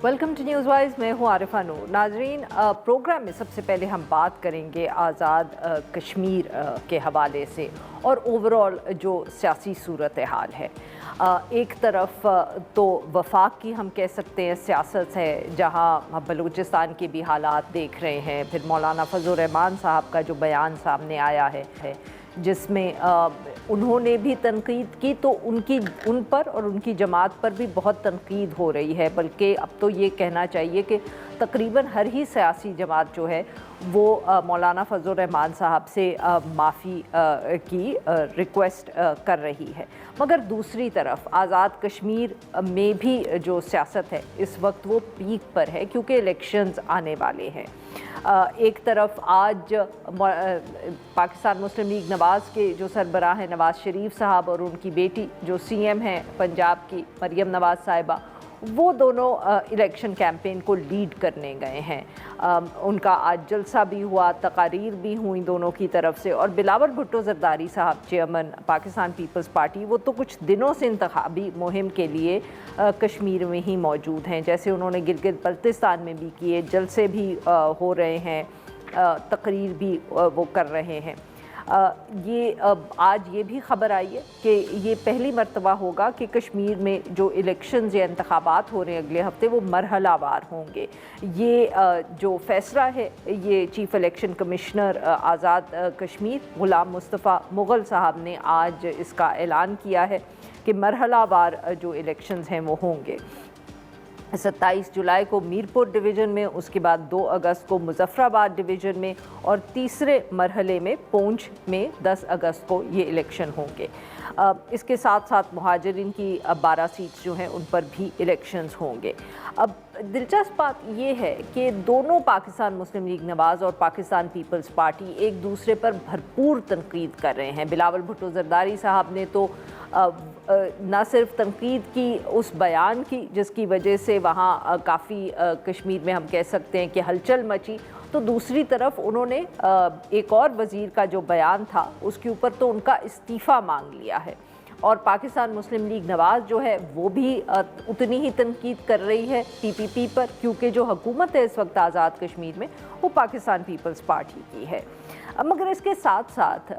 Welcome to news wise. मैं हूँ आरिफा नूर। नाजरीन, प्रोग्राम में सबसे पहले हम बात करेंगे आज़ाद कश्मीर के हवाले से और ओवरऑल जो सियासी सूरत हाल है। एक तरफ तो वफाक की हम कह सकते हैं सियासत है, जहाँ बलूचिस्तान के भी हालात देख रहे हैं। फिर मौलाना फजल रहमान साहब का जो बयान सामने आया है जिसमें उन्होंने भी तनकीद की, तो उन पर और उनकी जमात पर भी बहुत तनकीद हो रही है। बल्कि अब तो ये कहना चाहिए कि तकरीबन हर ही सियासी जमात जो है वो मौलाना फजल रहमान साहब से माफ़ी की रिक्वेस्ट कर रही है। मगर दूसरी तरफ आज़ाद कश्मीर में भी जो सियासत है इस वक्त वो पीक पर है, क्योंकि इलेक्शंस आने वाले हैं। एक तरफ आज पाकिस्तान मुस्लिम लीग नवाज़ के जो सरबराह हैं नवाज़ शरीफ साहब और उनकी बेटी जो सीएम हैं पंजाब की मरियम नवाज़ साहिबा, वो दोनों इलेक्शन कैंपेन को लीड करने गए हैं। उनका आज जलसा भी हुआ, तकारीर भी हुई दोनों की तरफ से। और बिलावल भुट्टो जरदारी साहब, चेयरमैन पाकिस्तान पीपल्स पार्टी, वो तो कुछ दिनों से इंतखाबी मुहिम के लिए कश्मीर में ही मौजूद हैं। जैसे उन्होंने गिलगित बल्तिस्तान में भी किए, जलसे भी हो रहे हैं, तकरीर भी वो कर रहे हैं। आज ये भी ख़बर आई है कि ये पहली मर्तबा होगा कि कश्मीर में जो इलेक्शंस या इंतखाबात हो रहे हैं अगले हफ्ते वो मरहलावार होंगे। ये जो फ़ैसला है ये chief election commissioner Azad Kashmir ग़ुलाम मुस्तफ़ा मुग़ल साहब ने आज इसका ऐलान किया है कि मरहलावार जो इलेक्शंस हैं वो होंगे। 27 जुलाई को मीरपुर डिवीज़न में, उसके बाद 2 अगस्त को मुजफ्फराबाद डिवीज़न में और तीसरे मरहले में पूंछ में 10 अगस्त को ये इलेक्शन होंगे। इसके साथ साथ मुहाजिरीन की 12 सीट्स जो हैं उन पर भी इलेक्शंस होंगे। अब दिलचस्प बात ये है कि दोनों पाकिस्तान मुस्लिम लीग नवाज़ और पाकिस्तान पीपल्स पार्टी एक दूसरे पर भरपूर तनकीद कर रहे हैं। बिलावल भुट्टो जरदारी साहब ने तो ना सिर्फ तनकीद की उस बयान की जिसकी वजह से वहाँ काफ़ी कश्मीर में हम कह सकते हैं कि हलचल मची, तो दूसरी तरफ उन्होंने एक और वज़ीर का जो बयान था उसके ऊपर तो उनका इस्तीफ़ा मांग लिया है। और पाकिस्तान मुस्लिम लीग नवाज़ जो है वो भी उतनी ही तनकीद कर रही है पीपीपी पर, क्योंकि जो हुकूमत है इस वक्त आज़ाद कश्मीर में वो पाकिस्तान पीपल्स पार्टी की है। मगर इसके साथ साथ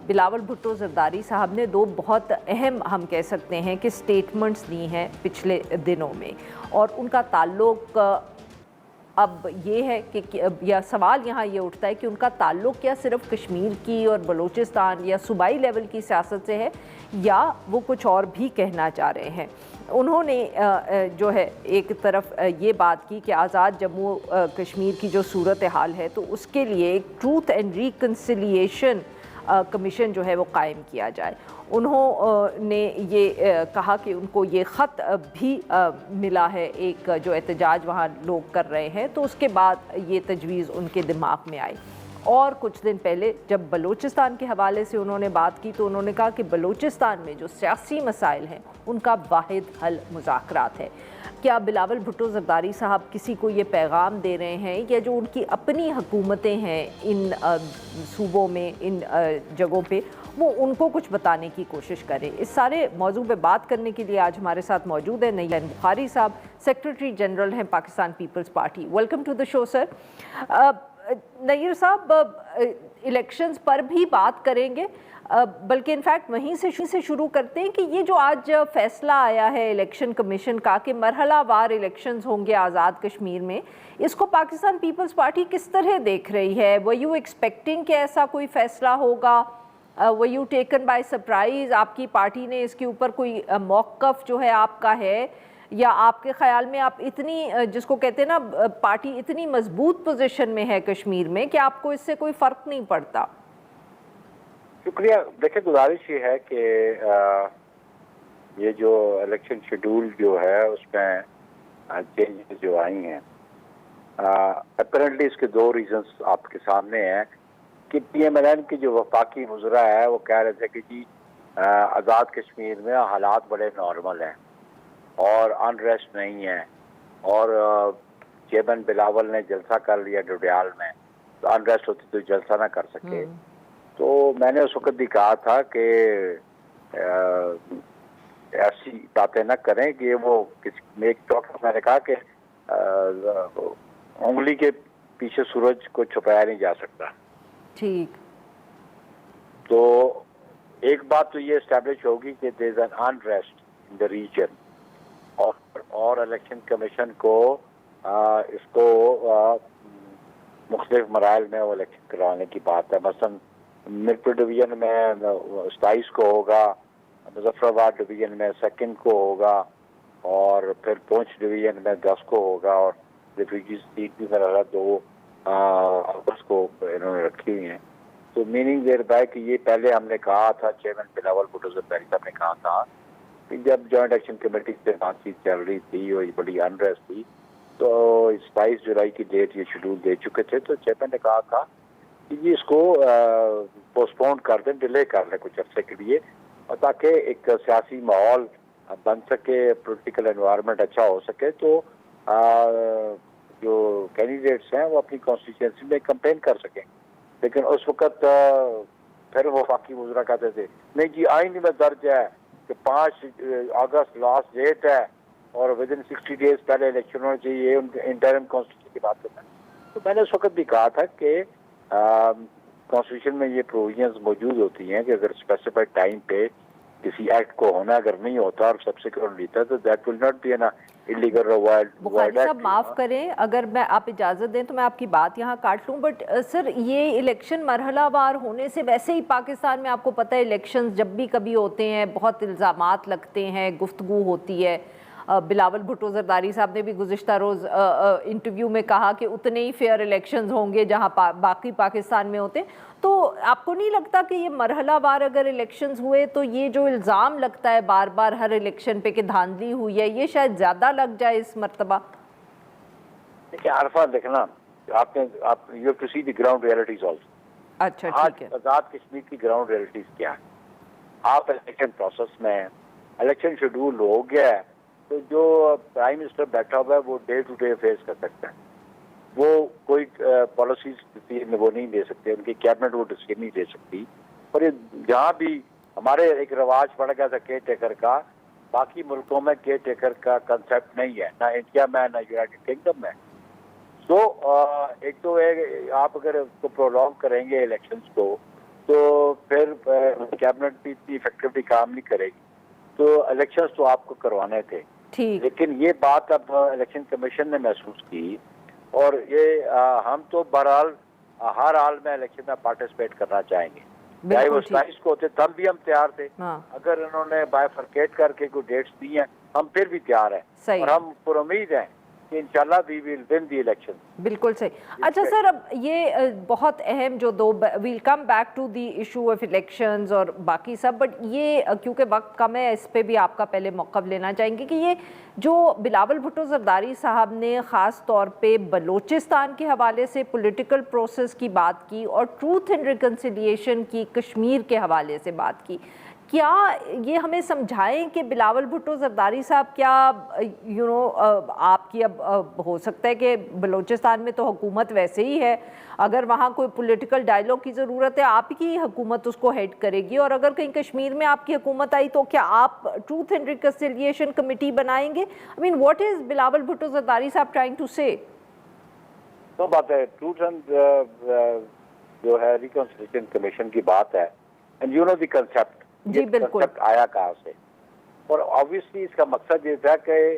बिलावल भुट्टो जरदारी साहब ने 2 बहुत अहम हम कह सकते हैं कि स्टेटमेंट्स दी हैं पिछले दिनों में, और उनका ताल्लुक अब ये है कि या सवाल यहाँ ये उठता है कि उनका ताल्लुक क्या सिर्फ कश्मीर की और बलूचिस्तान या सूबाई लेवल की सियासत से है, या वो कुछ और भी कहना चाह रहे हैं। उन्होंने जो है एक तरफ ये बात की कि आज़ाद जम्मू कश्मीर की जो सूरत हाल है तो उसके लिए एक ट्रूथ एंड रिकन्सिलिएशन कमीशन जो है वो कायम किया जाए। उन्होंने ये कहा कि उनको ये ख़त भी मिला है, एक जो एहतजाज वहाँ लोग कर रहे हैं, तो उसके बाद ये तजवीज़ उनके दिमाग में आई। और कुछ दिन पहले जब बलूचिस्तान के हवाले से उन्होंने बात की तो उन्होंने कहा कि बलूचिस्तान में जो सियासी मसाइल हैं उनका वाहिद हल मुज़ाकरात है। क्या बिलावल भुट्टो जरदारी साहब किसी को ये पैगाम दे रहे हैं, या जो उनकी अपनी हुकूमतें हैं इन सूबों में, इन जगहों पे, वो उनको कुछ बताने की कोशिश करें? इस सारे मौजू पे बात करने के लिए आज हमारे साथ मौजूद है नईम बुखारी साहब, सेक्रेटरी जनरल हैं Pakistan Peoples Party. Welcome to the show sir. Nayyar साहब, इलेक्शंस पर भी बात करेंगे, बल्कि इनफैक्ट वहीं से शुरू करते हैं कि ये जो आज फैसला आया है इलेक्शन कमीशन का कि मरहलावार इलेक्शंस होंगे आज़ाद कश्मीर में, इसको पाकिस्तान पीपल्स पार्टी किस तरह देख रही है? वर यू एक्सपेक्टिंग कि ऐसा कोई फैसला होगा? Were you taken by surprise? आपकी पार्टी ने इसके ऊपर कोई मौक़िफ़ जो है आपका है, या आपके ख़्याल में आप इतनी जिसको कहते हैं ना पार्टी इतनी मजबूत पोजीशन में है कश्मीर में कि आपको इससे कोई फ़र्क नहीं पड़ता? शुक्रिया। देखिए, गुजारिश ये है कि ये जो इलेक्शन शेड्यूल जो है उसमें चेंजेस जो आई हैं, अपरेंटली इसके 2 रीजंस आपके सामने हैं कि PMLN की जो वफाकी वज़रा है वो कह रहे थे कि जी आज़ाद कश्मीर में हालात बड़े नॉर्मल हैं और अनरेस्ट नहीं है, और चेयरमैन बिलावल ने जलसा कर लिया डोडियाल में, तो अनरेस्ट होती तो जलसा ना कर सके। तो मैंने उस वक्त भी कहा था कि ऐसी बातें ना करें कि वो किसी में एक टॉक, मैंने कहा कि उंगली के पीछे सूरज को छुपाया नहीं जा सकता। ठीक। तो एक बात तो ये एस्टैब्लिश होगी कि there is an unrest in the region, और इलेक्शन कमीशन को इसको मुख्तलिफ मराइल में वो इलेक्शन करवाने की बात है। मसलन मिरपुर डिवीजन में 27 को होगा, मुजफ्फराबाद डिवीजन में 2 को होगा, और फिर पुंछ डिवीजन में 10 को होगा, और रिफ्यूजी सीट भी मेरा 2 अगस्त को इन्होंने रखी हुई है। तो मीनिंग देर बाय कि ये पहले हमने कहा था, चेयरमैन बिलावल भुट्टो ज़रदारी साहब ने कहा था कि जब जॉइंट एक्शन कमेटी से बातचीत चल रही थी और ये बड़ी अनरेस्ट थी, तो 22 जुलाई की डेट ये शेड्यूल दे चुके थे, तो चेयरमैन ने कहा था कि ये इसको पोस्टपोन कर दें, डिले कर लें कुछ अर्से के लिए, और ताकि एक सियासी माहौल बन सके, पॉलिटिकल एनवायरनमेंट अच्छा हो सके, तो जो कैंडिडेट्स हैं वो अपनी कॉन्स्टिट्यूंसी में कैंपेन कर सकें। लेकिन उस वक्त फिर वो वफाकी वज़रा कहते थे नहीं जी, आइन में दर्ज है कि 5 अगस्त लास्ट डेट है और विद इन 60 डेज पहले इलेक्शन होना चाहिए, उनके इंटरिम कॉन्स्टिट्यूशन की बात करना है। तो मैंने उस वक्त भी कहा था कि कॉन्स्टिट्यूशन में ये प्रोविजंस मौजूद होती हैं कि अगर स्पेसिफाइड टाइम पे किसी एक्ट को होना अगर नहीं होता और सब्सिक्वेंट लेता, तो that will not be an illegal Bukhari साहब माफ करें, अगर मैं आप इजाज़त दें तो मैं आपकी बात यहाँ काट लूँ, बट सर ये इलेक्शन मरहलावार होने से वैसे ही पाकिस्तान में आपको पता है इलेक्शंस जब भी कभी होते हैं बहुत इल्ज़ामात लगते हैं, गुफ्तगू होती है। बिलावल भुट्टो ज़रदारी साहब ने भी गुज़िश्ता रोज़ इंटरव्यू में कहा कि उतने ही फेयर इलेक्शंस होंगे जहाँ बाकी पाकिस्तान में होते। तो आपको नहीं लगता कि ये मरहलावार अगर इलेक्शंस हुए तो ये जो इल्ज़ाम लगता है बार बार हर इलेक्शन पे कि धांधली हुई है, ये शायद ज़्यादा लग जाए इस मरतबा? देखिए आरफा, देखना आप you to see the ground realities also. अच्छा ठीक है। आज़ाद कश्मीर की ग्राउंड रियलिटीज क्या है? आप इलेक्शन प्रोसेस में इलेक्शन शेड्यूल हो गया है, तो जो प्राइम मिनिस्टर बैठा हुआ है वो डे टू डे फेस कर सकता है, वो कोई पॉलिसीज वो नहीं दे सकते, उनकी कैबिनेट वो डिसीजन नहीं दे सकती। और ये जहाँ भी हमारे एक रिवाज पड़ गया था केयर टेकर का, बाकी मुल्कों में केयर टेकर का कंसेप्ट नहीं है, ना इंडिया में ना यूनाइटेड किंगडम में। तो एक तो आप अगर उसको प्रोलॉन्ग करेंगे इलेक्शंस को, तो फिर कैबिनेट भी इतनी इफेक्टिवली काम नहीं करेगी। तो इलेक्शंस तो आपको करवाने थे, लेकिन ये बात अब इलेक्शन कमीशन ने महसूस की, और ये हम तो बहरहाल हर हाल में इलेक्शन में पार्टिसिपेट करना चाहेंगे, चाहे वो 27 को होते तब भी हम तैयार थे। अगर इन्होंने बायफरकेट करके कोई डेट्स दी हैं, हम फिर भी तैयार हैं, और हम पूरी उम्मीद हैं कि इंशाल्लाह we will win the election. बिल्कुल सही। अच्छा सर, अब ये बहुत अहम जो दो, we'll come back to the issue of elections और बाकी सब, बट ये क्योंकि वक्त कम है इस पे भी आपका पहले मौक़िफ़ लेना चाहेंगे कि ये जो बिलावल भुट्टो ज़रदारी साहब ने ख़ास तौर पे बलूचिस्तान के हवाले से पॉलिटिकल प्रोसेस की बात की और ट्रूथ एंड रिकन्सिलिएशन की कश्मीर के हवाले से बात की, क्या ये हमें समझाएं कि बिलावल भुट्टो ज़रदारी साहब क्या आपकी अब हो सकता है कि बलूचिस्तान में तो हुकूमत वैसे ही है, अगर वहाँ कोई पॉलिटिकल डायलॉग की ज़रूरत है आपकी हुकूमत उसको हेड करेगी, और अगर कहीं कश्मीर में आपकी हुकूमत आई तो क्या आप ट्रूथ एंड रिकन्सिलिएशन कमेटी बनाएंगे? I mean what is Bilawal Bhutto Zardari साहब ट्राइंग टू से? तो बात है ट्रूथ एंड जो है रिकन्सिलिएशन कमीशन की बात है, and you know the concept. जी बिल्कुल। आया कहाँ से? और ऑब्वियसली इसका मकसद ये था कि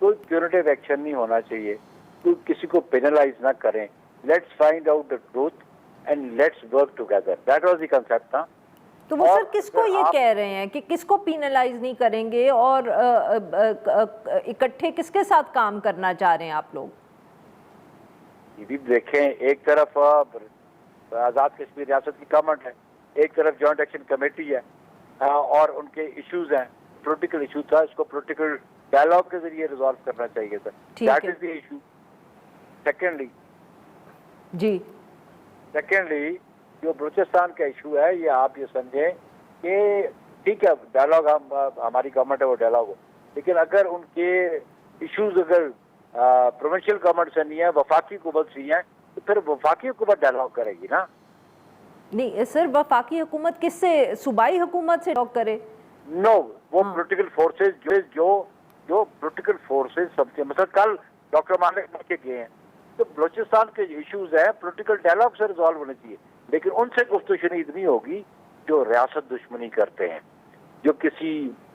कोई प्यूनिटिव एक्शन नहीं होना चाहिए, कोई किसी को पेनलाइज ना करें, let's find out the truth and let's work together, that was the concept था। तो वो सर किसको ये कह रहे हैं कि किसको पेनलाइज नहीं करेंगे, और इकट्ठे किसके साथ काम करना चाह रहे हैं आप लोग? ये भी देखें, एक तरफ आज़ाद कश्मीर रियासत की गवर्नमेंट है, एक तरफ जॉइंट एक्शन कमेटी है, और उनके इश्यूज हैं, पॉलिटिकल इशू था, इसको पॉलिटिकल डायलॉग के जरिए रिजॉल्व करना चाहिए था। That is the issue. Secondly जो बलूचिस्तान का इशू है, ये आप ये समझें कि ठीक है डायलॉग हमारी गवर्नमेंट है वो डायलॉग हो, लेकिन अगर उनके इश्यूज अगर प्रोविंशियल गवर्नमेंट से नहीं है, वफाकी हुकूमत से है, तो फिर वफाकी हुकूमत डायलॉग करेगी ना। नहीं सर, वफाकी हुकूमत किससे, सूबाई हुकूमत से डायलॉग करे? नो, वो पॉलिटिकल फोर्सेस जो पॉलिटिकल फोर्सेस सबसे, मतलब कल डॉक्टर मालिक मिलके गए हैं। तो बलूचिस्तान के इश्यूज हैं पॉलिटिकल डायलॉग से रिजॉल्व होने चाहिए, लेकिन उनसे गुफ्तगू शनीद नहीं होगी जो रियासत दुश्मनी करते हैं, जो किसी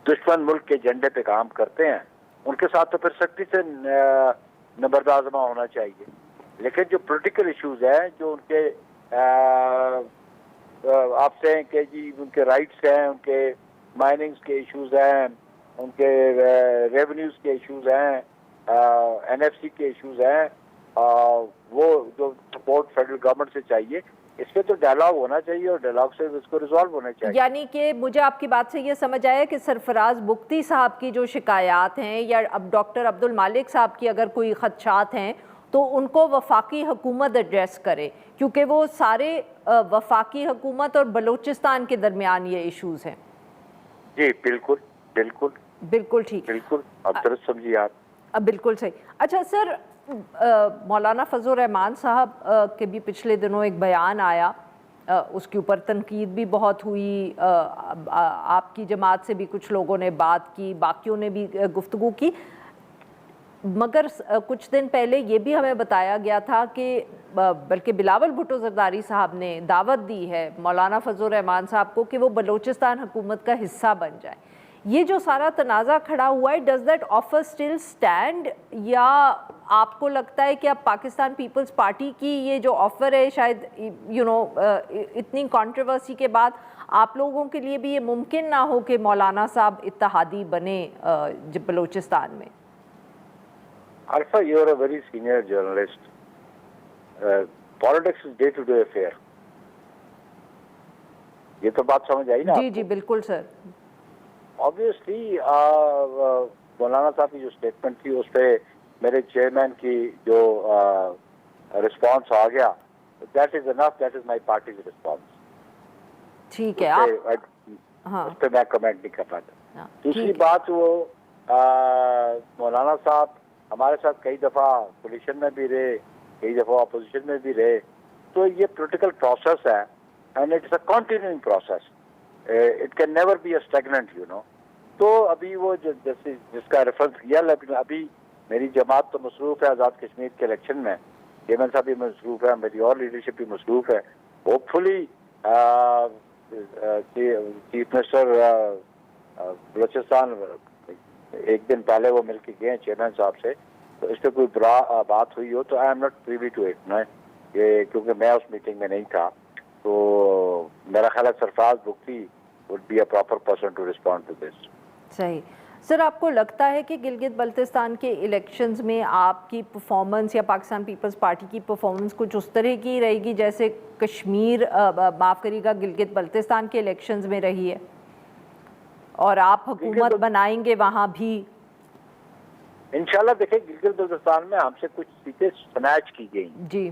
दुश्मन मुल्क के झंडे पे काम करते हैं। उनके साथ तो फिर सख्ती से नंबरदाजमा होना चाहिए। लेकिन जो पॉलिटिकल इश्यूज हैं, जो उनके आपसे हैं कि जी उनके राइट्स हैं, उनके माइनिंग्स के इश्यूज हैं, उनके रेवेन्यूज के इश्यूज हैं, एनएफसी के इश्यूज हैं, वो जो सपोर्ट फेडरल गवर्नमेंट से चाहिए, इस पे तो डायलॉग होना चाहिए और डायलॉग से इसको रिजॉल्व होना चाहिए। यानी कि मुझे आपकी बात से ये समझ आया कि सरफराज बुख्ती साहब की जो शिकायत हैं या अब डॉक्टर अब्दुल मालिक साहब की अगर कोई खदशात हैं तो उनको वफाकी हुकूमत एड्रेस करे, क्योंकि वो सारे वफाकी हुकूमत और बलूचिस्तान के दरमियान ये इश्यूज हैं। जी बिल्कुल बिल्कुल बिल्कुल ठीक, बिल्कुल, अब दुरुस्त समझिए आप। बिल्कुल सही। अच्छा सर, मौलाना फजल रहमान साहब के भी पिछले दिनों एक बयान आया, उसके ऊपर तनकीद भी बहुत हुई, आपकी जमात से भी कुछ लोगों ने बात की, बाकियों ने भी गुफ्तगू की, मगर कुछ दिन पहले ये भी हमें बताया गया था कि बल्कि बिलावल भुट्टो जरदारी साहब ने दावत दी है मौलाना फजल रहमान साहब को कि वो बलूचिस्तान हुकूमत का हिस्सा बन जाए। ये जो सारा तनाज़ा खड़ा हुआ है, does that offer still stand, या आपको लगता है कि अब पाकिस्तान पीपल्स पार्टी की ये जो ऑफ़र है शायद इतनी कंट्रोवर्सी के बाद आप लोगों के लिए भी ये मुमकिन ना हो कि मौलाना साहब इत्तेहादी बने बलूचिस्तान में? Alpha, you are a very senior journalist. Politics is day-to-day affair. ये तो बात समझ आई ना? जी जी बिल्कुल सर। ऑब्वियसली मौलाना साहब की जो स्टेटमेंट थी उस पर मेरे चेयरमैन की जो रिस्पांस आ गया, that is enough, that is my parties response. ठीक है, आप हाँ उस पर मैं कमेंट नहीं कर पाता। हाँ, दूसरी बात, वो मौलाना साहब हमारे साथ कई दफ़ा कोलिशन में भी रहे, कई दफ़ा अपोजिशन में भी रहे, तो ये पॉलिटिकल प्रोसेस है and it is a continuing process, it can never be a stagnant, you know. तो अभी वो जैसे जिसका रेफरेंस किया, लेकिन अभी मेरी जमात तो मसरूफ़ है आज़ाद कश्मीर के इलेक्शन में, चेयरमैन साहब भी मसरूफ़ है, मेरी और लीडरशिप भी मसरूफ़ है। होपफुली चीफ मिनिस्टर बलूचिस्तान एक दिन पहले वो मिलके गए हैं चेयरमैन साहब से, तो इस पर कोई बुरा बात हुई हो तो I am not privy to it ना, ये क्योंकि मैं उस मीटिंग में नहीं था। तो मेरा ख्याल है Sarfaraz Bukhti would be a proper person to respond to this. सही। सर, आपको लगता है कि गिलगित बल्तिस्तान के इलेक्शंस में आपकी परफॉर्मेंस या पाकिस्तान पीपल्स पार्टी की परफॉर्मेंस कुछ उस तरह की रहेगी जैसे कश्मीर माफ़ करिएगा गिलगित बल्तिस्तान के इलेक्शंस में रही है, और आप हुकूमत बनाएंगे वहाँ भी? इंशाल्लाह। देखिए, गिलगित बल्तिस्तान में हमसे कुछ सीटें स्नैच की गई जी,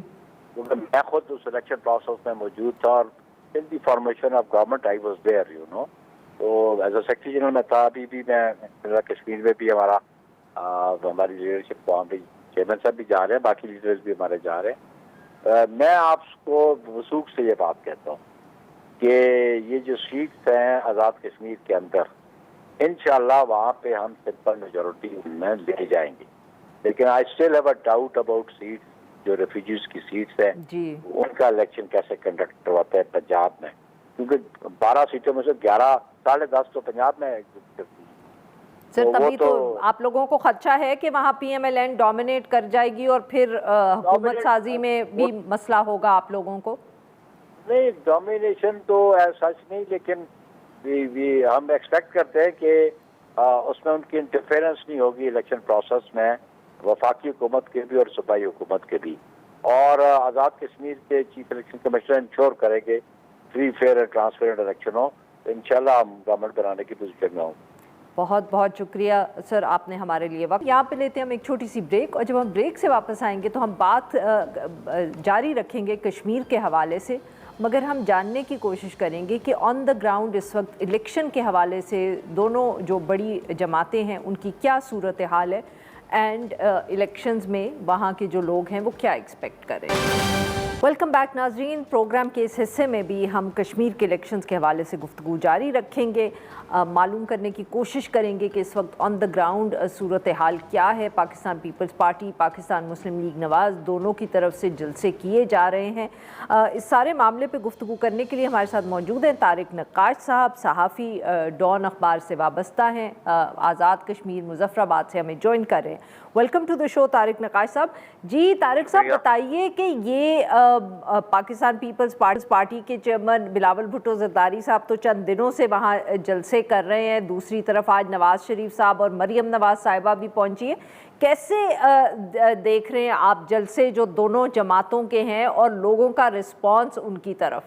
क्योंकि मैं खुद उस इलेक्शन प्रोसेस में मौजूद था और in the formation of government I was there, you know. तो एज अ सेक्रेटरी जनरल मैं था, अभी भी मैं कश्मीर में भी हमारी लीडरशिप को हम भी चेयरमैन साहब भी जा रहे हैं, बाकी लीडर्स भी हमारे जा रहे हैं। मैं आपको वसूख से ये बात कहता हूँ कि ये जो सीट्स हैं आज़ाद कश्मीर के अंदर, इंशाल्लाह वहाँ पे हम सिंपल मेजॉरिटी में ले जाएंगे, लेकिन I still have a doubt about seats जो रेफ्यूजीज की सीट्स हैं जी, उनका इलेक्शन कैसे कंडक्ट करवाते हैं पंजाब में, क्योंकि 12 सीटों में से 11 साढ़े 10 तो पंजाब में एग्जिस्ट करती है। सर तभी तो आप लोगों को खदशा है कि वहाँ PMLN डोमिनेट कर जाएगी और फिर हुकूमत साजी में भी मसला होगा आप लोगों को? नहीं, डोमिनेशन तो सच नहीं, लेकिन हम एक्सपेक्ट करते हैं कि उसमें उनकी इंटरफेरेंस नहीं होगी इलेक्शन प्रोसेस में, वफाकी हुकूमत के भी और सूबाई हुकूमत के भी। और आज़ाद कश्मीर के चीफ इलेक्शन कमिश्नर इंश्योर करेंगे free fair and transparent election हो, तो इंशाल्लाह हम गवर्नमेंट बनाने की पोजीशन में हों। बहुत बहुत शुक्रिया सर, आपने हमारे लिए वक्त। यहाँ पे लेते हैं हम एक छोटी सी ब्रेक, और जब हम ब्रेक से वापस आएंगे तो हम बात जारी रखेंगे कश्मीर के हवाले से, मगर हम जानने की कोशिश करेंगे कि ऑन द ग्राउंड इस वक्त इलेक्शन के हवाले से दोनों जो बड़ी जमातें हैं उनकी क्या सूरत हाल है, एंड इलेक्शंस में वहाँ के जो लोग हैं वो क्या एक्सपेक्ट कर रहे हैं। वेलकम बैक नाजरीन। प्रोग्राम के इस हिस्से में भी हम कश्मीर के इलेक्शंस के हवाले से गुफ्तगू जारी रखेंगे। मालूम करने की कोशिश करेंगे कि इस वक्त ऑन द ग्राउंड सूरत हाल क्या है। पाकिस्तान पीपल्स पार्टी, पाकिस्तान मुस्लिम लीग नवाज़ दोनों की तरफ से जलसे किए जा रहे हैं। इस सारे मामले पे गुफ्तगू करने के लिए हमारे साथ मौजूद हैं तारिक नक्काश साहब, सहाफ़ी, डॉन अखबार से वाबस्ता हैं, आज़ाद कश्मीर मुजफ्फराबाद से हमें ज्वाइन कर रहे हैं। Welcome to the show Tariq Naqqash sahab. जी तारिक साहब, बताइए कि ये पाकिस्तान पीपल्स पार्टी के चेयरमैन बिलावल भुट्टो जरदारी साहब तो चंद दिनों से वहाँ जलसे कर रहे हैं, दूसरी तरफ आज नवाज शरीफ साहब और मरियम नवाज साहिबा भी पहुंची है। कैसे देख रहे हैं आप जलसे जो दोनों जमातों के हैं और लोगों का रिस्पांस उनकी तरफ?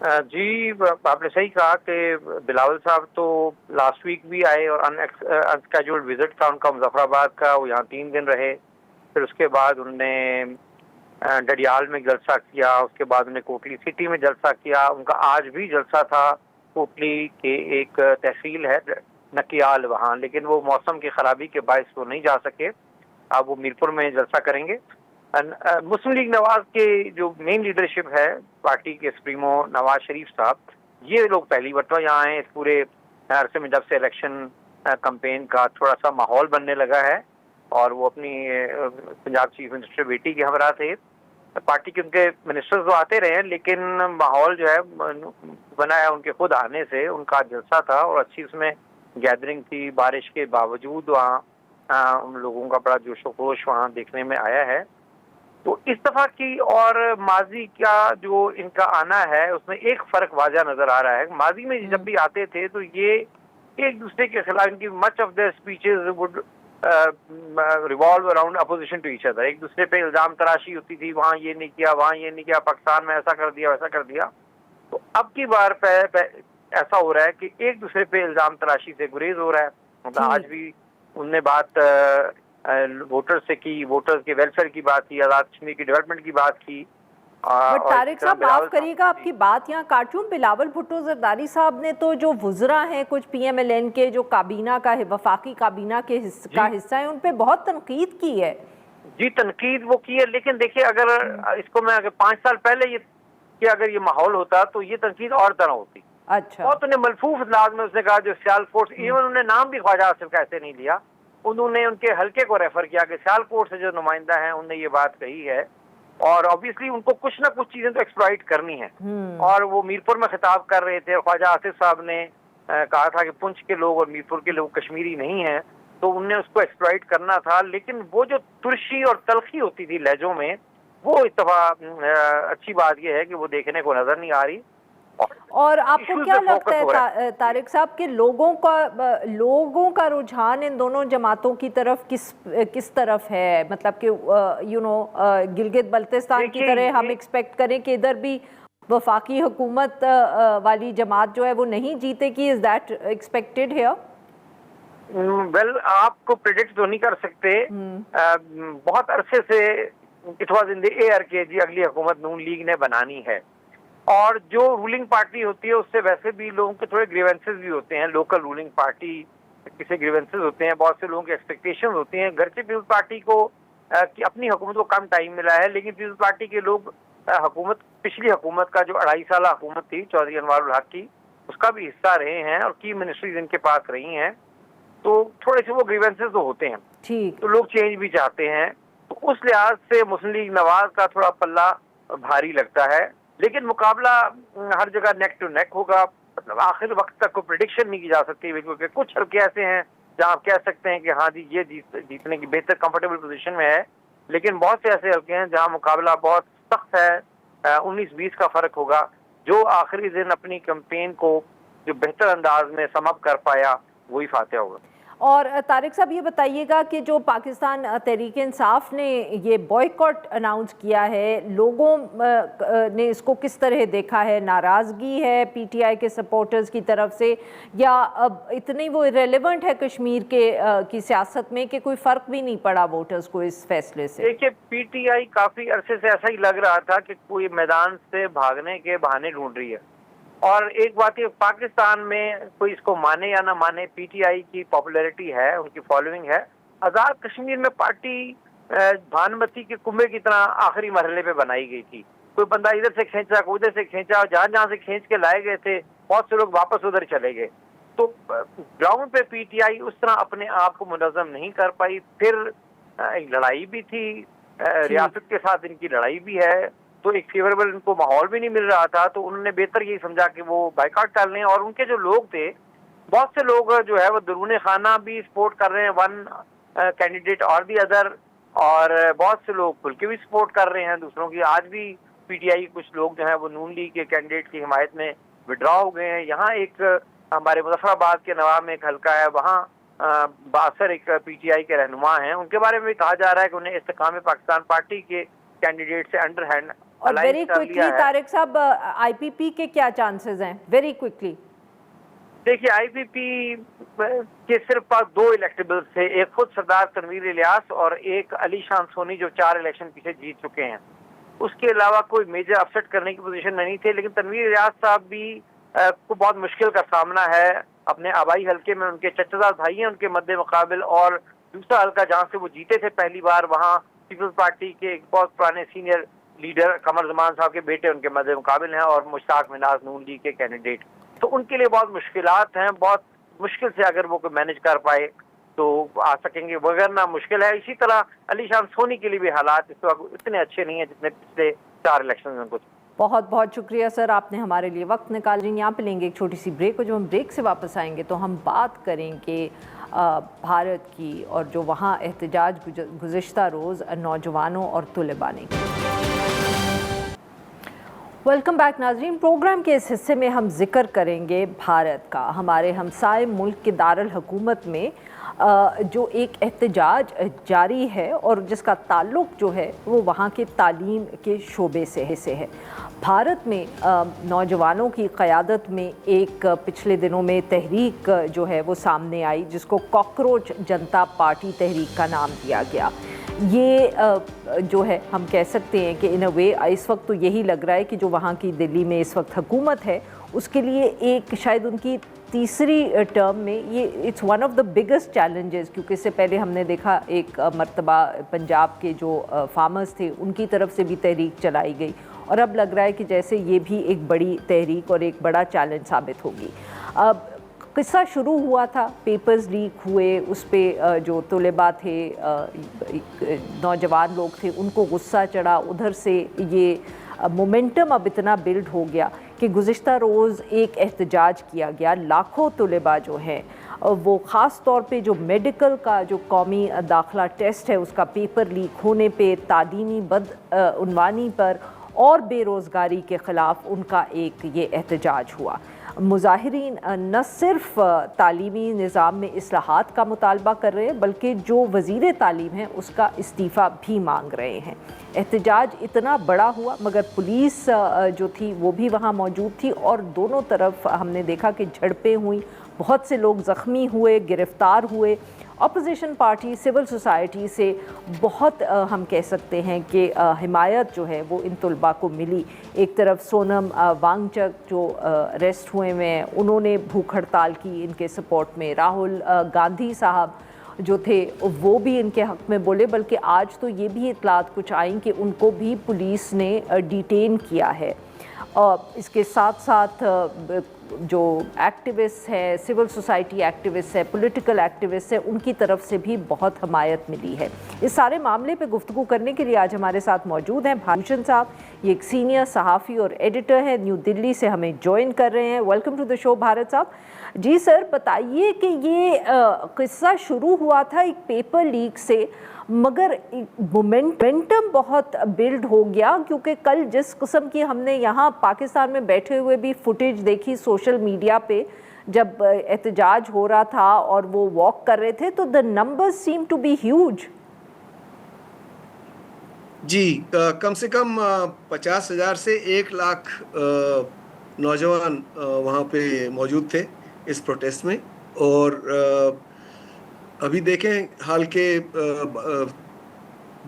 जी, आपने सही कहा कि बिलावल साहब तो लास्ट वीक भी आए और अनस्केड्यूल्ड विजिट था उनका मुजफ्फराबाद का, वो यहाँ 3 दिन रहे। फिर उसके बाद उन्होंने डडियाल में जलसा किया, उसके बाद उन्होंने कोटली सिटी में जलसा किया। उनका आज भी जलसा था कोटली के एक तहसील है नकियाल वहाँ, लेकिन वो मौसम की खराबी के बायस वो नहीं जा सके। अब वो मीरपुर में जलसा करेंगे। मुस्लिम लीग नवाज के जो मेन लीडरशिप है पार्टी के सुप्रीमो नवाज शरीफ साहब, ये लोग पहली मरतबा यहाँ आए इस पूरे अरसे में, जब से इलेक्शन कैंपेन का थोड़ा सा माहौल बनने लगा है। और वो अपनी पंजाब चीफ मिनिस्टर बेटी के हमरा थे। पार्टी के उनके मिनिस्टर्स तो आते रहे, लेकिन माहौल जो है बना है उनके खुद आने से। उनका जलसा था और अच्छी उसमें गैदरिंग थी, बारिश के बावजूद वहाँ उन लोगों का बड़ा जोशो खरोश वहाँ देखने में आया है। तो इस दफा की और माजी का जो इनका आना है उसमें एक फर्क वाज़ा नजर आ रहा है। माजी में जब भी आते थे तो ये एक दूसरे के खिलाफ, इनकी much of their speeches would revolve around opposition to each other. एक दूसरे पे इल्जाम तराशी होती थी, वहाँ ये नहीं किया, वहाँ ये नहीं किया, पाकिस्तान में ऐसा कर दिया, वैसा कर दिया। तो अब की बार ऐसा हो रहा है कि एक दूसरे पे इल्जाम तराशी से गुरेज हो रहा है। मतलब आज भी उनने बात वोटर्स से की, वोटर्स के वेलफेयर की बात की, आज़ाद कश्मीर की डेवलपमेंट की बात की। तारिक साहब माफ करिएगा आपकी बात यहाँ काटूं। बिलावल भुट्टो जरदारी साहब ने तो जो वुज़रा हैं कुछ PMLN के जो काबीना का है, वफाकी काबीना के का हिस्सा है, उन पे बहुत तनकीद की है। जी, तनकीद वो की है, लेकिन देखिए अगर इसको मैं अगर 5 साल पहले अगर ये माहौल होता तो ये तनकीद और तरह होती। अच्छा। और उन्हें मलफूफ अंदाज में उसने कहा जो सियालकोट, इवन उन्होंने नाम भी ख्वाजा आसिफ का ऐसे नहीं लिया, उन्होंने उनके हल्के को रेफर किया कि सियालकोट से जो नुमाइंदा है उन्होंने ये बात कही है। और ऑब्वियसली उनको कुछ ना कुछ चीजें तो एक्सप्लॉइट करनी है। और वो मीरपुर में खिताब कर रहे थे। ख्वाजा आसिफ साहब ने कहा था कि पुंछ के लोग और मीरपुर के लोग कश्मीरी नहीं हैं, तो उनने उसको एक्सप्लॉइट करना था। लेकिन वो जो तुर्शी और तलखी होती थी लहजों में, वो इस दफा अच्छी बात यह है कि वो देखने को नजर नहीं आ रही। और आपको क्या लगता है तारिक साहब कि लोगों का रुझान इन दोनों जमातों की तरफ किस तरफ है? मतलब कि गिलगित बल्तिस्तान की तरह हम एक्सपेक्ट करें कि इधर भी वफाकी हुकूमत वाली जमात जो है वो नहीं जीतेगी? Is that expected here? Well, आपको प्रेडिक्ट तो नहीं कर सकते। बहुत अरसे से it was in the air के जी अगली हुकूमत नून लीग ने बनानी है। और जो रूलिंग पार्टी होती है उससे वैसे भी लोगों के थोड़े ग्रीवेंसेस भी होते हैं। लोकल रूलिंग पार्टी किसी ग्रीवेंसेस होते हैं, बहुत से लोगों के एक्सपेक्टेशंस होती हैं। घर से पीपल्स पार्टी को कि अपनी हुकूमत को कम टाइम मिला है, लेकिन पीपल्स पार्टी के लोग पिछली हुकूमत का जो 2.5 साल हुकूमत थी चौधरी अनवार उल हक की, उसका भी हिस्सा रहे हैं और की मिनिस्ट्रीज इनके पास रही हैं। तो थोड़े से वो ग्रीवेंसेस तो होते हैं, तो लोग चेंज भी चाहते हैं। तो उस लिहाज से मुस्लिम लीग नवाज का थोड़ा पल्ला भारी लगता है। लेकिन मुकाबला हर जगह नेक टू नेक होगा। मतलब आखिर वक्त तक कोई प्रेडिक्शन नहीं की जा सकती, बिल्कुल कि कुछ हल्के ऐसे हैं जहां आप कह सकते हैं कि हाँ जी ये जीतने की बेहतर कंफर्टेबल पोजीशन में है। लेकिन बहुत से ऐसे हल्के हैं जहां मुकाबला बहुत सख्त है। 19-20 का फर्क होगा। जो आखिरी दिन अपनी कैंपेन को जो बेहतर अंदाज में समअप कर पाया वही फातेह होगा। और तारिक साहब ये बताइएगा कि जो पाकिस्तान तहरीक इंसाफ ने ये बॉयकॉट अनाउंस किया है, लोगों ने इसको किस तरह देखा है? नाराज़गी है PTI के सपोर्टर्स की तरफ से, या अब इतनी वो इरेलेवेंट है कश्मीर की सियासत में कि कोई फ़र्क भी नहीं पड़ा वोटर्स को इस फैसले से? देखिए, PTI काफ़ी अरसे से ऐसा ही लग रहा था कि कोई मैदान से भागने के बहाने ढूंढ रही है। और एक बात ये, पाकिस्तान में कोई इसको माने या ना माने, PTI की पॉपुलैरिटी है, उनकी फॉलोइंग है। आज़ाद कश्मीर में पार्टी भानुमती के कुंभे की तरह आखिरी मरहले पे बनाई गई थी। कोई बंदा इधर से खींचा, कोई उधर से खींचा, जहां जहां से खींच के लाए गए थे बहुत से लोग वापस उधर चले गए। तो ग्राउंड पे पीटीआई उस तरह अपने आप को मुनज़्ज़म नहीं कर पाई। फिर एक लड़ाई भी थी, रियासत के साथ इनकी लड़ाई भी है, तो एक फेवरेबल इनको माहौल भी नहीं मिल रहा था। तो उन्होंने बेहतर यही समझा कि वो बाइकआउट कर लें। और उनके जो लोग थे, बहुत से लोग जो है वो दरूने खाना भी सपोर्ट कर रहे हैं, वन कैंडिडेट और दी अदर, और बहुत से लोग खुल के भी सपोर्ट कर रहे हैं दूसरों की। आज भी पीटीआई कुछ लोग जो है वो नून लीग के कैंडिडेट की हिमायत में विड्रॉ हो गए हैं। यहाँ एक हमारे मुजफ्फराबाद के नवा में एक हल्का है, वहाँ बासर एक पीटीआई के रहनुमा हैं, उनके बारे में भी कहा जा रहा है कि उन्हें इस्तेकाम पाकिस्तान पार्टी के कैंडिडेट से अंडर हैंड और वेरी क्विकली तारिक साहब, आईपीपी के क्या चांसेस हैं? वेरी क्विकली देखिए, आईपीपी के सिर्फ 2 इलेक्टेबल्स थे, एक खुद सरदार तनवीर इलियास और एक अली शान सोनी जो 4 इलेक्शन पीछे जीत चुके हैं। उसके अलावा कोई मेजर अपसेट करने की पोजीशन नहीं थे। लेकिन तनवीर इलियास साहब भी को बहुत मुश्किल का सामना है अपने आबाई हल्के में। उनके चचेदार भाई हैं उनके मद्दे मुकाबिल, और दूसरा हल्का जहाँ से वो जीते थे पहली बार, वहाँ पीपल्स पार्टी के एक बहुत पुराने सीनियर लीडर कमर जमान साहब के बेटे उनके मद्दे मुकाबिल हैं, और मुश्ताक मिनाज नून लीग के कैंडिडेट। तो उनके लिए बहुत मुश्किलात हैं। बहुत मुश्किल से अगर वो मैनेज कर पाए तो आ सकेंगे, वगरना मुश्किल है। इसी तरह अली शान सोनी के लिए भी हालात इस वक्त इतने अच्छे नहीं है जितने पिछले 4 इलेक्शन में कुछ। बहुत बहुत शुक्रिया सर, आपने हमारे लिए वक्त निकाल रही। यहाँ पे लेंगे एक छोटी सी ब्रेक, और जब हम ब्रेक से वापस आएंगे तो हम बात करेंगे भारत की, और जो वहाँ एहतजाज गुज़िश्ता रोज़ नौजवानों और तुलबा ने। वेलकम बैक नाज़रीन। प्रोग्राम के इस हिस्से में हम जिक्र करेंगे भारत का। हमारे हमसाए मुल्क के दारुल हुकूमत में जो एक एहतजाज जारी है, और जिसका ताल्लुक जो है वो वहाँ के तालीम के शोबे से है। भारत में नौजवानों की क़यादत में एक पिछले दिनों में तहरीक जो है वो सामने आई, जिसको कॉकरोच जनता पार्टी तहरीक का नाम दिया गया। ये जो है हम कह सकते हैं कि इन अ वे इस वक्त तो यही लग रहा है कि जो वहाँ की दिल्ली में इस वक्त हुकूमत है, उसके लिए एक शायद उनकी तीसरी टर्म में ये it's one of the biggest challenges, क्योंकि इससे पहले हमने देखा एक मर्तबा पंजाब के जो फार्मर्स थे उनकी तरफ से भी तहरीक चलाई गई, और अब लग रहा है कि जैसे ये भी एक बड़ी तहरीक और एक बड़ा चैलेंज साबित होगी। अब किस्सा शुरू हुआ था, पेपर्स लीक हुए, उस पर जो तुलबा थे, नौजवान लोग थे, उनको गुस्सा चढ़ा। उधर से ये मोमेंटम अब इतना बिल्ड हो गया कि गुज़िश्ता रोज़ एक एहतजाज किया गया। लाखों तुलबा जो हैं वो ख़ास तौर पे जो मेडिकल का जो कौमी दाखिला टेस्ट है उसका पेपर लीक होने पे, तालीमी बदउनवानी पर और बेरोज़गारी के ख़िलाफ़ उनका एक ये एहतजाज हुआ। मुज़ाहिरीन न सिर्फ तालीमी निज़ाम में इस्लाहात का मुतालबा कर रहे हैं, बल्कि जो वज़ीर तालीम है उसका इस्तीफ़ा भी मांग रहे हैं। एहतजाज इतना बड़ा हुआ, मगर पुलिस जो थी वो भी वहाँ मौजूद थी, और दोनों तरफ हमने देखा कि झड़पें हुई, बहुत से लोग ज़ख्मी हुए, गिरफ़्तार हुए। अपोजिशन पार्टी, सिविल सोसाइटी से बहुत हम कह सकते हैं कि हिमायत जो है वो इन तुलबा को मिली। एक तरफ सोनम वांगचक जो अरेस्ट हुए हैं, उन्होंने भूख हड़ताल की इनके सपोर्ट में। राहुल गांधी साहब जो थे वो भी इनके हक़ में बोले, बल्कि आज तो ये भी इतलात कुछ आई कि उनको भी पुलिस ने डिटेन किया है। इसके साथ साथ जो एक्टिविस्ट है, सिविल सोसाइटी एक्टिविस्ट है, पॉलिटिकल एक्टिविस्ट है, उनकी तरफ से भी बहुत हमायत मिली है। इस सारे मामले पे गुफ्तगू करने के लिए आज हमारे साथ मौजूद हैं भानुचंद साहब। ये एक सीनियर सहाफ़ी और एडिटर है, न्यू दिल्ली से हमें ज्वाइन कर रहे हैं। Welcome to the show Bharat साहब। जी सर, बताइए कि ये किस्सा शुरू हुआ था एक पेपर लीक से, मगर मोमेंटम बहुत बिल्ड हो गया, क्योंकि कल जिस किस्म की हमने यहाँ पाकिस्तान में बैठे हुए भी फुटेज देखी सोशल मीडिया पे, जब एहतजाज हो रहा था और वो वॉक कर रहे थे, तो the numbers seem to be huge. जी, कम से कम 50,000 से 1 लाख नौजवान वहाँ पे मौजूद थे इस प्रोटेस्ट में। और अभी देखें, हाल के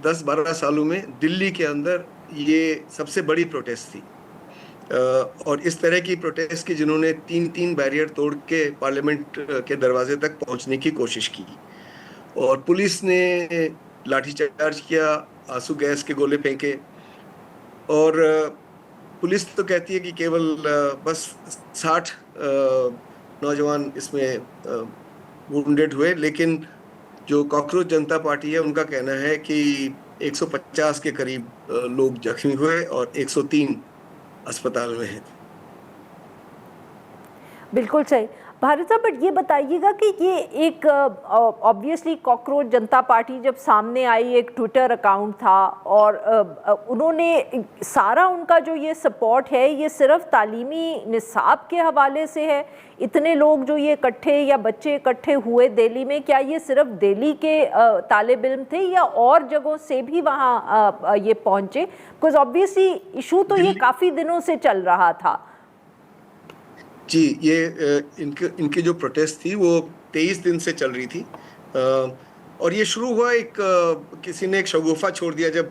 10-12 सालों में दिल्ली के अंदर ये सबसे बड़ी प्रोटेस्ट थी, और इस तरह की प्रोटेस्ट की जिन्होंने 3 बैरियर तोड़ के पार्लियामेंट के दरवाजे तक पहुंचने की कोशिश की, और पुलिस ने लाठीचार्ज किया, आंसू गैस के गोले फेंके। और पुलिस तो कहती है कि केवल बस 60 नौजवान इसमें वुंडेड हुए, लेकिन जो कॉकरोच जनता पार्टी है उनका कहना है कि 150 के करीब लोग जख्मी हुए और 103 अस्पताल में हैं। बिल्कुल सही भारत साहब, बट ये बताइएगा कि ये एक ऑब्वियसली कॉकरोच जनता पार्टी जब सामने आई, एक ट्विटर अकाउंट था और उन्होंने सारा उनका जो ये सपोर्ट है ये सिर्फ तालीमी निसाब के हवाले से है। इतने लोग जो ये इकट्ठे या बच्चे इकट्ठे हुए दिल्ली में, क्या ये सिर्फ दिल्ली के तालिब इल्म थे या और जगहों से भी वहाँ ये पहुँचे? बिकॉज ऑब्वियसली इशू तो ये काफ़ी दिनों से चल रहा था। जी, ये इनकी जो प्रोटेस्ट थी वो 23 दिन से चल रही थी। और ये शुरू हुआ किसी ने एक शगुफा छोड़ दिया जब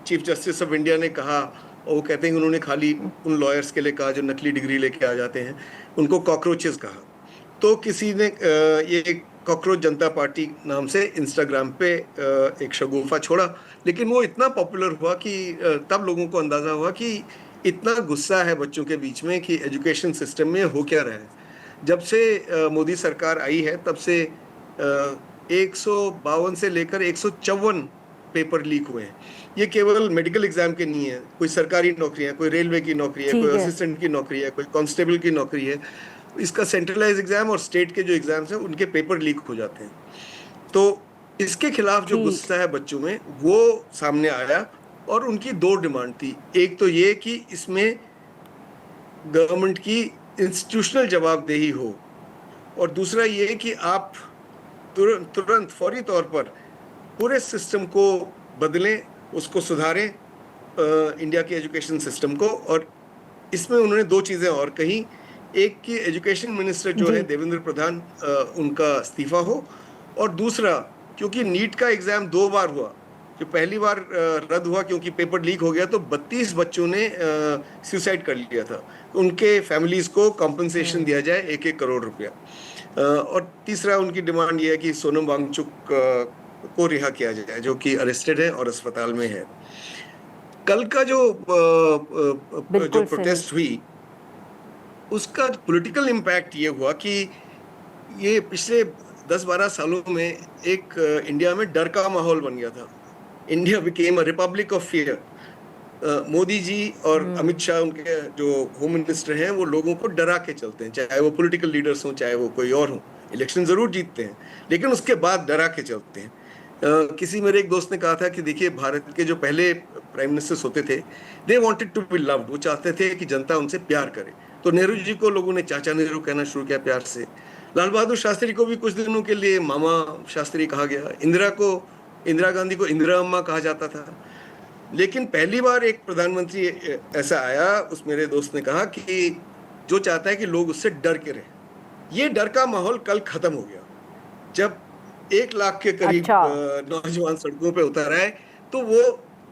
चीफ जस्टिस ऑफ इंडिया ने कहा, और वो कहते हैं कि उन्होंने खाली उन लॉयर्स के लिए कहा जो नकली डिग्री लेके आ जाते हैं, उनको कॉकरोचेस कहा। तो किसी ने ये कॉकरोच जनता पार्टी नाम से इंस्टाग्राम पे एक शगुफा छोड़ा, लेकिन वो इतना पॉपुलर हुआ कि तब लोगों को अंदाजा हुआ कि इतना गुस्सा है बच्चों के बीच में कि एजुकेशन सिस्टम में हो क्या रहा है। जब से मोदी सरकार आई है तब से 152 से लेकर 154 पेपर लीक हुए हैं। ये केवल मेडिकल एग्जाम के नहीं है, कोई सरकारी नौकरी है, कोई रेलवे की नौकरी है, कोई असिस्टेंट की नौकरी है, कोई कांस्टेबल की नौकरी है। इसका सेंट्रलाइज एग्जाम और स्टेट के जो एग्जाम्स हैं उनके पेपर लीक हो जाते हैं। तो इसके खिलाफ जो गुस्सा है बच्चों में वो सामने आया और उनकी दो डिमांड थी। एक तो ये कि इसमें गवर्नमेंट की इंस्टीट्यूशनल जवाबदेही हो, और दूसरा ये कि आप तुरंत फौरी तौर पर पूरे सिस्टम को बदलें, उसको सुधारें, इंडिया के एजुकेशन सिस्टम को। और इसमें उन्होंने दो चीज़ें और कही, एक कि एजुकेशन मिनिस्टर जो है देवेंद्र प्रधान, उनका इस्तीफा हो, और दूसरा क्योंकि नीट का एग्ज़ाम 2 बार हुआ, जो पहली बार रद्द हुआ क्योंकि पेपर लीक हो गया, तो 32 बच्चों ने सुसाइड कर लिया था, उनके फैमिलीज को कॉम्पनसेशन दिया जाए 1-1 करोड़ रुपया। और तीसरा उनकी डिमांड ये है कि सोनम वांगचुक को रिहा किया जाए, जो कि अरेस्टेड है और अस्पताल में है। कल का जो प्रोटेस्ट हुई उसका पॉलिटिकल इम्पैक्ट ये हुआ कि ये पिछले 10-12 सालों में एक इंडिया में डर का माहौल बन गया था। India became a republic of fear. Modi ji और अमित शाह, उनके जो होम मिनिस्टर हैं, वो लोगों को डरा के चलते हैं, चाहे वो पॉलिटिकल लीडर्स हों, चाहे वो कोई और हो। इलेक्शन जरूर जीतते हैं लेकिन उसके बाद डरा के चलते हैं। किसी मेरे एक दोस्त ने कहा था कि देखिए, भारत के जो पहले प्राइम मिनिस्टर्स होते थे, they wanted to be loved, वो चाहते थे कि जनता उनसे प्यार करे। तो नेहरू जी को लोगों ने चाचा नेहरू कहना शुरू किया प्यार से। लाल बहादुर शास्त्री को भी कुछ दिनों के लिए मामा शास्त्री कहा गया। इंदिरा गांधी को इंदिरा अम्मा कहा जाता था। लेकिन पहली बार एक प्रधानमंत्री ऐसा आया, उस मेरे दोस्त ने कहा कि जो चाहता है कि लोग उससे डर के रहे। ये डर का माहौल कल खत्म हो गया जब 1 लाख के करीब नौजवान सड़कों पे उतर आए। तो वो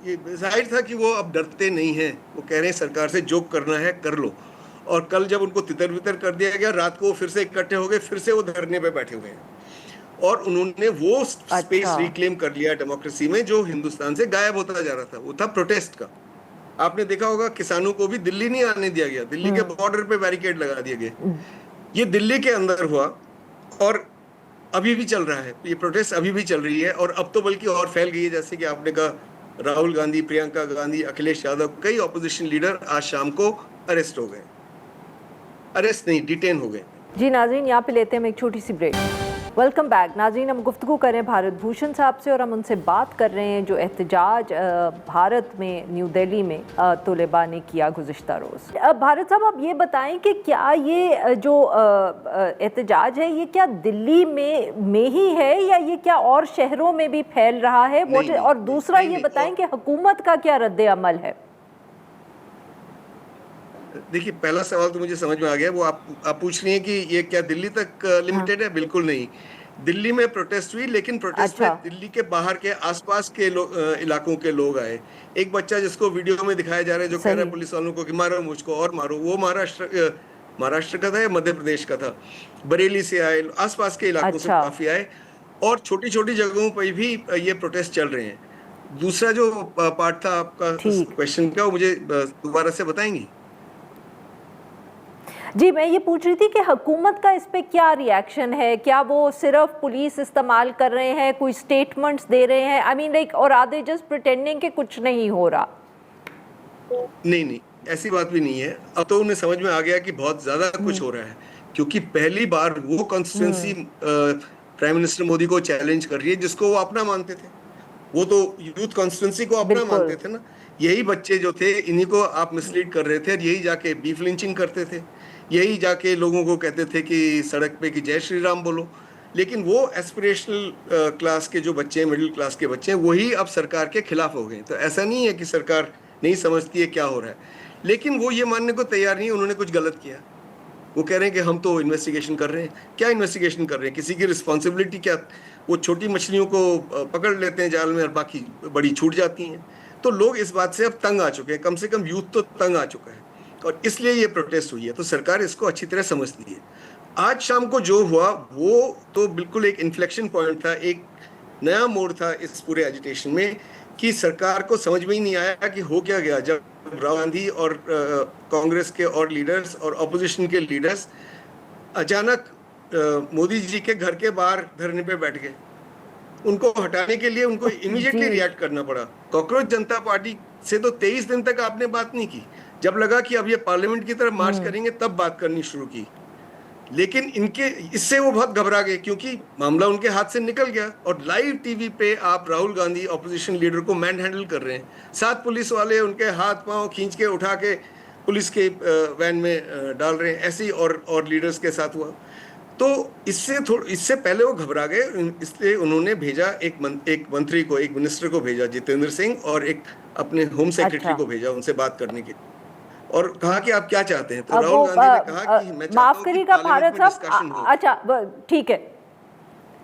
ये जाहिर था कि वो अब डरते नहीं हैं। वो कह रहे हैं सरकार से जो करना है कर लो। और कल जब उनको तितर बितर कर दिया गया, रात को फिर से इकट्ठे हो गए, फिर से वो धरने पे बैठे हुए हैं। और उन्होंने वो स्पेस रिक्लेम कर लिया डेमोक्रेसी में जो हिंदुस्तान से गायब होता जा रहा था। वो था प्रोटेस्ट का। आपने देखा होगा किसानों को भी दिल्ली नहीं आने दिया गया, दिल्ली के बॉर्डर पे बैरिकेड लगा दिए गए। ये दिल्ली के अंदर हुआ और अभी भी चल रहा है। ये प्रोटेस्ट अभी भी चल रही है और अब तो बल्कि और फैल गई है। जैसे कि आपने कहा, राहुल गांधी, प्रियंका गांधी, अखिलेश यादव, कई ऑपोजिशन लीडर आज शाम को अरेस्ट हो गए। अरेस्ट नहीं, डिटेन हो गए। जी नाज़रीन, यहाँ पे लेते हैं हम एक छोटी सी ब्रेक। वेलकम बैक नाज़रीन। हम गुफ्तगू कर रहे हैं भारत भूषण साहब से और हम उनसे बात कर रहे हैं जो एहतजाज भारत में न्यू दिल्ली में तलबा ने किया गुज़िश्ता रोज़। भारत साहब, आप ये बताएं कि क्या ये जो एहतजाज है ये क्या दिल्ली में ही है या ये क्या और शहरों में भी फैल रहा है? और दूसरा ये बताएं कि हुकूमत का क्या रद्द अमल है? देखिए, पहला सवाल तो मुझे समझ में आ गया। वो आप पूछ रही हैं कि ये क्या दिल्ली तक लिमिटेड है? बिल्कुल नहीं। दिल्ली में प्रोटेस्ट हुई, लेकिन प्रोटेस्ट में दिल्ली के बाहर के आसपास के इलाकों के लोग आए। एक बच्चा जिसको वीडियो में दिखाया जा रहा है, जो कह रहा है पुलिस वालों को कि मारो मुझको और मारो, वो महाराष्ट्र का था या मध्य प्रदेश का था। बरेली से आए, आसपास के इलाकों से काफी आए और छोटी छोटी जगहों पर भी ये प्रोटेस्ट चल रहे हैं। दूसरा जो पार्ट था आपका ठीक। क्वेश्चन का, वो मुझे दोबारा से बताएंगी? जी, मैं ये पूछ रही थी कि हुकूमत का इस पे क्या रिएक्शन है? क्या वो सिर्फ पुलिस इस्तेमाल कर रहे हैं, कोई स्टेटमेंट्स दे रहे हैं, आई मीन लाइक, और आर दे जस्ट प्रिटेंडिंग कि कुछ नहीं हो रहा? नहीं, ऐसी बात भी नहीं है। अब तो उन्हें समझ में आ गया कि बहुत ज्यादा कुछ हो रहा है, क्योंकि पहली बार वो कॉन्स्टिट्यूंसी प्राइम मिनिस्टर मोदी को चैलेंज कर रही है जिसको वो अपना मानते थे। वो तो यूथ कॉन्स्टिट्यूंसी को अपना बिल्कुल। मानते थे ना। यही बच्चे जो थे, इन्हीं को आप मिसलीड कर रहे थे, और यही जाके बीफ लिंचिंग करते थे, यही जाके लोगों को कहते थे कि सड़क पे कि जय श्री राम बोलो। लेकिन वो एस्पिरेशनल क्लास के जो बच्चे हैं, मिडिल क्लास के बच्चे हैं, वही अब सरकार के खिलाफ हो गए। तो ऐसा नहीं है कि सरकार नहीं समझती है क्या हो रहा है, लेकिन वो ये मानने को तैयार नहीं है उन्होंने कुछ गलत किया। वो कह रहे हैं कि हम तो इन्वेस्टिगेशन कर रहे हैं। क्या इन्वेस्टिगेशन कर रहे हैं? किसी की रिस्पॉन्सिबिलिटी क्या? वो छोटी मछलियों को पकड़ लेते हैं जाल में और बाकी बड़ी छूट जाती हैं। तो लोग इस बात से अब तंग आ चुके हैं, कम से कम यूथ तो तंग आ चुका है, और इसलिए ये प्रोटेस्ट हुई है। तो सरकार इसको अच्छी तरह समझती है। आज शाम को जो हुआ वो तो बिल्कुल एक इन्फ्लेक्शन पॉइंट था, एक नया मोड़ था इस पूरे एजिटेशन में, कि सरकार को समझ में ही नहीं आया कि हो क्या गया जब राहुल गांधी और कांग्रेस के और लीडर्स और ऑपोजिशन के लीडर्स अचानक मोदी जी के घर के बाहर धरने पे बैठ गए। उनको हटाने के लिए उनको इमीडिएटली रिएक्ट करना पड़ा। कॉकरोच जनता पार्टी से तो 23 दिन तक आपने बात नहीं की। जब लगा कि अब ये पार्लियामेंट की तरफ मार्च करेंगे तब बात करनी शुरू की। लेकिन इनके इससे वो बहुत घबरा गए, क्योंकि मामला उनके हाथ से निकल गया। और लाइव टीवी पे आप राहुल गांधी ऑपोजिशन लीडर को मैन हैंडल कर रहे हैं। 7 पुलिस वाले उनके हाथ पांव खींच के उठा के पुलिस के वैन में डाल रहे हैं। ऐसे ही और लीडर्स के साथ हुआ। तो इससे पहले वो घबरा गए, इसलिए उन्होंने भेजा एक मंत्री को, एक मिनिस्टर को भेजा, जितेंद्र सिंह, और एक अपने होम सेक्रेटरी को भेजा उनसे बात करने के, और कहा कि आप क्या चाहते हैं। तो राहुल गांधी ने कहा कि मैं माफ करिएगा भारत डिस्कशन साहब, अच्छा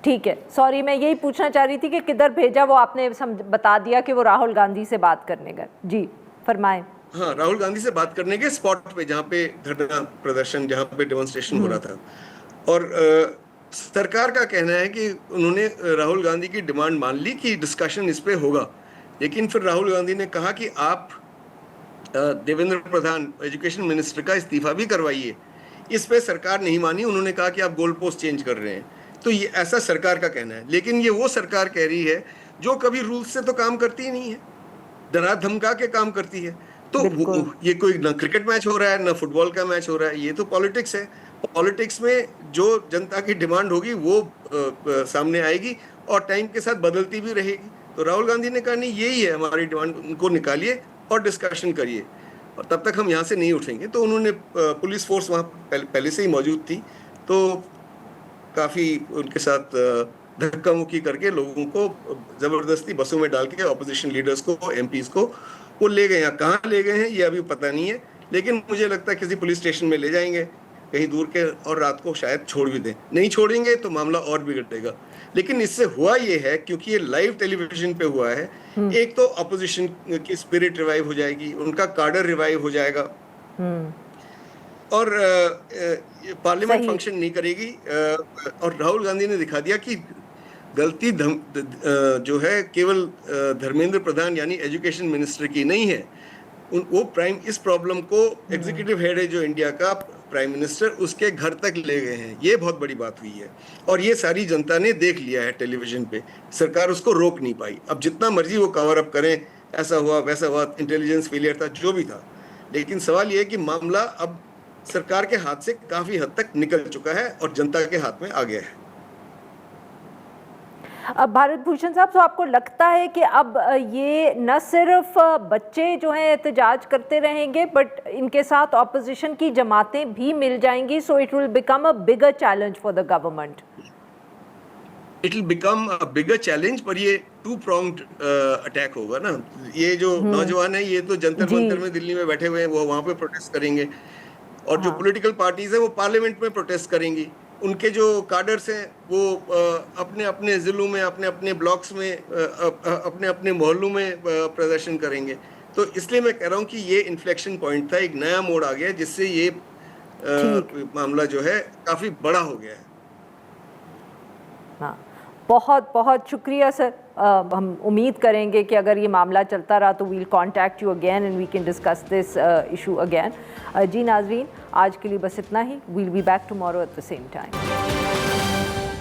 ठीक है, सॉरी, मैं यही पूछना चाह रही थी कि किधर भेजा, वो आपने बता दिया कि वो राहुल गांधी से बात करने गए। जी फरमाएं। हाँ, राहुल गांधी से बात करने के स्पॉट पे, जहाँ पे धरना प्रदर्शन, जहाँ पे डेमोन्स्ट्रेशन हो रहा था। और सरकार का कहना है कि उन्होंने राहुल गांधी की डिमांड मान ली कि डिस्कशन इस पे होगा। लेकिन फिर राहुल गांधी ने कहा कि आप देवेंद्र प्रधान, एजुकेशन मिनिस्टर का इस्तीफा भी करवाइए। इस पे सरकार नहीं मानी। उन्होंने कहा कि आप गोल पोस्ट चेंज कर रहे हैं। तो ये ऐसा सरकार का कहना है। लेकिन ये वो सरकार कह रही है जो कभी रूल्स से तो काम करती ही नहीं है, डरा धमका के काम करती है। तो ये कोई ना क्रिकेट मैच हो रहा है, ना फुटबॉल का मैच हो रहा है, ये तो पॉलिटिक्स है। पॉलिटिक्स में जो जनता की डिमांड होगी वो सामने आएगी और टाइम के साथ बदलती भी रहेगी। तो राहुल गांधी ने कहा नहीं, यही है हमारी डिमांड, उनको निकालिए और डिस्कशन करिए, और तब तक हम यहाँ से नहीं उठेंगे। तो उन्होंने, पुलिस फोर्स वहाँ पहले से ही मौजूद थी, तो काफ़ी उनके साथ धक्का मुक्की करके लोगों को ज़बरदस्ती बसों में डाल के ऑपोजिशन लीडर्स को, एमपीज को वो ले गए। यहाँ कहाँ ले गए हैं ये अभी पता नहीं है, लेकिन मुझे लगता है किसी पुलिस स्टेशन में ले जाएंगे कहीं दूर के, और रात को शायद छोड़ भी दें। नहीं छोड़ेंगे तो मामला और बिगड़ेगा। लेकिन इससे हुआ ये है, क्योंकि ये लाइव टेलीविजन पे हुआ है, एक तो अपोजिशन की स्पिरिट रिवाइव हो जाएगी, उनका कार्डर रिवाइव हो जाएगा, और पार्लियामेंट फंक्शन नहीं करेगी। और राहुल गांधी ने दिखा दिया कि गलती जो है केवल धर्मेंद्र प्रधान यानी एजुकेशन मिनिस्टर की नहीं है। वो इस प्रॉब्लम को एग्जीक्यूटिव हेड है जो इंडिया का, प्राइम मिनिस्टर, उसके घर तक ले गए हैं। ये बहुत बड़ी बात हुई है, और ये सारी जनता ने देख लिया है टेलीविजन पे। सरकार उसको रोक नहीं पाई। अब जितना मर्जी वो कवर अप करें, ऐसा हुआ वैसा हुआ, इंटेलिजेंस फेलियर था, जो भी था, लेकिन सवाल ये है कि मामला अब सरकार के हाथ से काफी हद तक निकल चुका है और जनता के हाथ में आ गया है। अब भारत भूषण साहब, तो आपको लगता है कि अब ये न सिर्फ बच्चे जो हैं एहतजाज करते रहेंगे, बट इनके साथ ऑपोजिशन की जमातें भी मिल जाएंगी, so it will become a bigger challenge for the government? It will become a bigger challenge, पर ये टू प्रोंग्ड अटैक होगा ना। ये जो नौजवान है, ये तो जंतर मंतर में दिल्ली में बैठे हुए हैं, वो वहां पे प्रोटेस्ट करेंगे, और जो पॉलिटिकल पार्टीज है वो पार्लियामेंट में प्रोटेस्ट करेंगी। उनके जो कार्डर्स हैं वो अपने अपने जिलों में, अपने अपने ब्लॉक्स में, अपने अपने मोहल्लों में प्रदर्शन करेंगे। तो इसलिए मैं कह रहा हूँ कि ये इन्फ्लेक्शन पॉइंट था, एक नया मोड़ आ गया जिससे ये मामला जो है काफी बड़ा हो गया है। हाँ, बहुत बहुत शुक्रिया सर। हम उम्मीद करेंगे कि अगर ये मामला चलता रहा तो we'll contact you again and we can discuss this issue again. जी नाजरीन, आज के लिए बस इतना ही। We'll be back tomorrow at the same time.